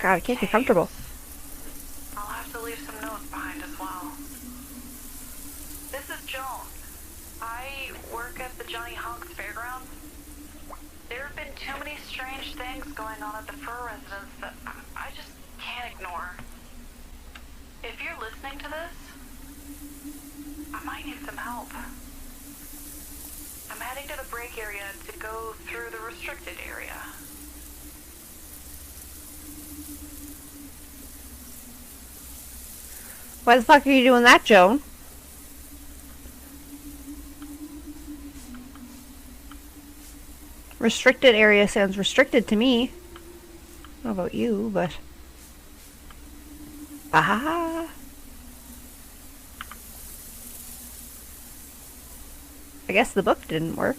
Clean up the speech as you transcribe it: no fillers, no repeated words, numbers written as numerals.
God, I can't get comfortable. I'll have to leave some notes behind as well. This is Joan. I work at the Johnny Honks Fairgrounds. There have been too many strange things going on at the fur residence that I just can't ignore. If you're listening to this, I might need some help. I'm heading to the break area to go through the restricted area. Why the fuck are you doing that, Joan? Restricted area sounds restricted to me. I don't know about you, but... Ah! I guess the book didn't work.